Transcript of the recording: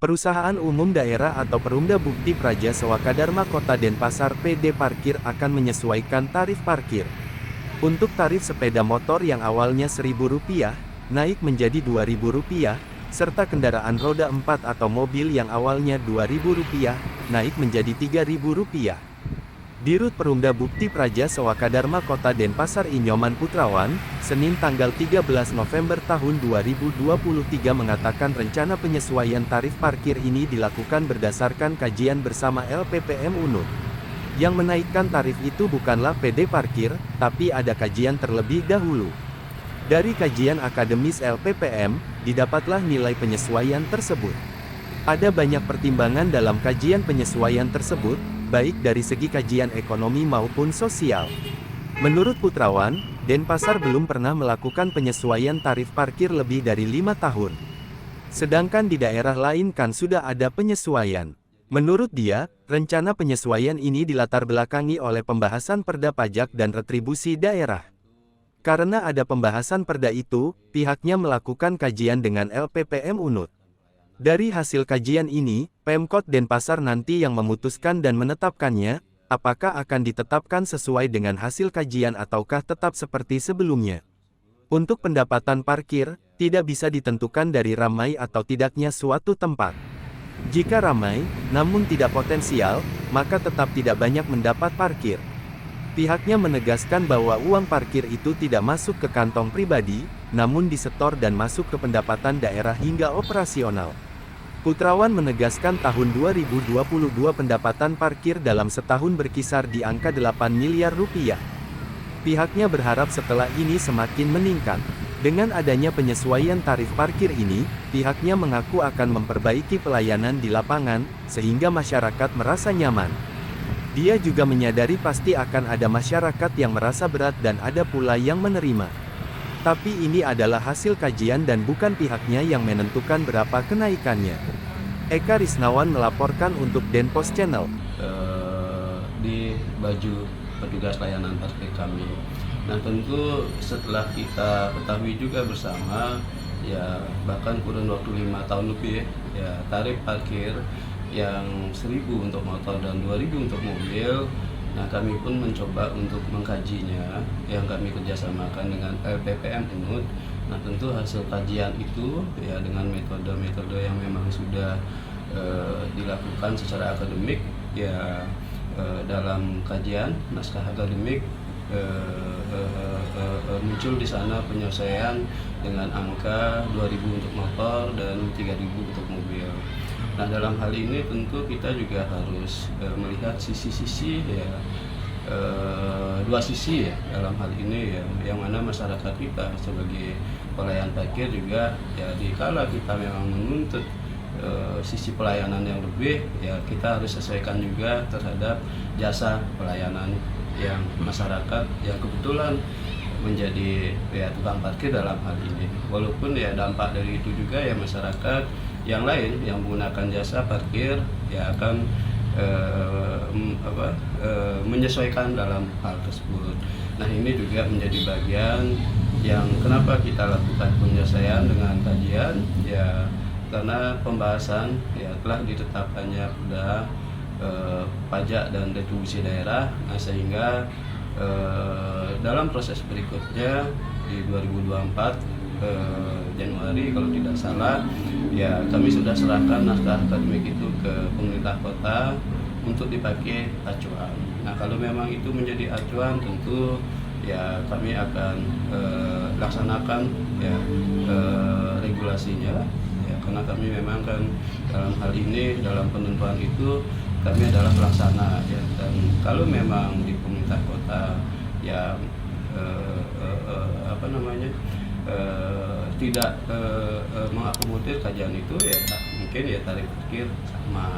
Perusahaan Umum Daerah atau Perumda Bukti Praja Sewaka Dharma Kota Denpasar PD Parkir akan menyesuaikan tarif parkir. Untuk tarif sepeda motor yang awalnya Rp1.000, naik menjadi Rp2.000, serta kendaraan roda 4 atau mobil yang awalnya Rp2.000, naik menjadi Rp3.000. Dirut Perumda Bukti Praja Sewaka Dharma Kota Denpasar Inyoman Putrawan, Senin tanggal 13 November tahun 2023 mengatakan rencana penyesuaian tarif parkir ini dilakukan berdasarkan kajian bersama LPPM Unut. Yang menaikkan tarif itu bukanlah PD Parkir, tapi ada kajian terlebih dahulu. Dari kajian akademis LPPM, didapatlah nilai penyesuaian tersebut. Ada banyak pertimbangan dalam kajian penyesuaian tersebut, baik dari segi kajian ekonomi maupun sosial. Menurut Putrawan, Denpasar belum pernah melakukan penyesuaian tarif parkir lebih dari 5 tahun. Sedangkan di daerah lain kan sudah ada penyesuaian. Menurut dia, rencana penyesuaian ini dilatar belakangi oleh pembahasan Perda Pajak dan Retribusi Daerah. Karena ada pembahasan perda itu, pihaknya melakukan kajian dengan LPPM Unut. Dari hasil kajian ini, Pemkot Denpasar nanti yang memutuskan dan menetapkannya, apakah akan ditetapkan sesuai dengan hasil kajian ataukah tetap seperti sebelumnya. Untuk pendapatan parkir, tidak bisa ditentukan dari ramai atau tidaknya suatu tempat. Jika ramai, namun tidak potensial, maka tetap tidak banyak mendapat parkir. Pihaknya menegaskan bahwa uang parkir itu tidak masuk ke kantong pribadi, namun disetor dan masuk ke pendapatan daerah hingga operasional. Putrawan menegaskan tahun 2022 pendapatan parkir dalam setahun berkisar di angka 8 miliar rupiah. Pihaknya berharap setelah ini semakin meningkat. Dengan adanya penyesuaian tarif parkir ini, pihaknya mengaku akan memperbaiki pelayanan di lapangan, sehingga masyarakat merasa nyaman. Dia juga menyadari pasti akan ada masyarakat yang merasa berat dan ada pula yang menerima. Tapi ini adalah hasil kajian dan bukan pihaknya yang menentukan berapa kenaikannya. Eka Risnawan melaporkan untuk Denpos Channel. Di baju petugas layanan parkir kami. Nah tentu setelah kita ketahui juga bersama, ya bahkan kurun waktu 5 tahun lebih, ya tarif parkir yang 1.000 untuk motor dan 2.000 untuk mobil. Nah kami pun mencoba untuk mengkajinya, yang kami kerjasamakan dengan LPPM Unut. Nah tentu hasil kajian itu ya dengan metode-metode yang memang sudah dilakukan secara akademik, ya dalam kajian naskah akademik muncul di sana penyelesaian dengan angka 2.000 untuk motor dan 3.000 untuk mobil. Nah dalam hal ini tentu kita juga harus melihat sisi-sisi ya, dua sisi ya dalam hal ini ya, yang mana masyarakat kita sebagai pelayan parkir juga ya dikala kita memang menuntut sisi pelayanan yang lebih, ya kita harus sesuaikan juga terhadap jasa pelayanan yang masyarakat yang kebetulan menjadi ya tukang parkir dalam hal ini. Walaupun ya dampak dari itu juga ya masyarakat yang lain yang menggunakan jasa parkir ya akan menyesuaikan dalam hal tersebut. Nah ini juga menjadi bagian yang kenapa kita lakukan penyelesaian dengan kajian, ya karena pembahasan ya telah ditetapkannya Perda Pajak dan Retribusi Daerah. Nah sehingga dalam proses berikutnya di 2024 Januari kalau tidak salah, ya kami sudah serahkan naskah akademik itu ke pemerintah kota untuk dipakai acuan. Nah kalau memang itu menjadi acuan, tentu ya kami akan laksanakan ya regulasinya, ya karena kami memang kan dalam hal ini dalam penentuan itu kami adalah pelaksana ya, dan kalau memang di pemerintah kota ya tidak mengakomodir kajian itu ya mungkin ya tarif parkir sama.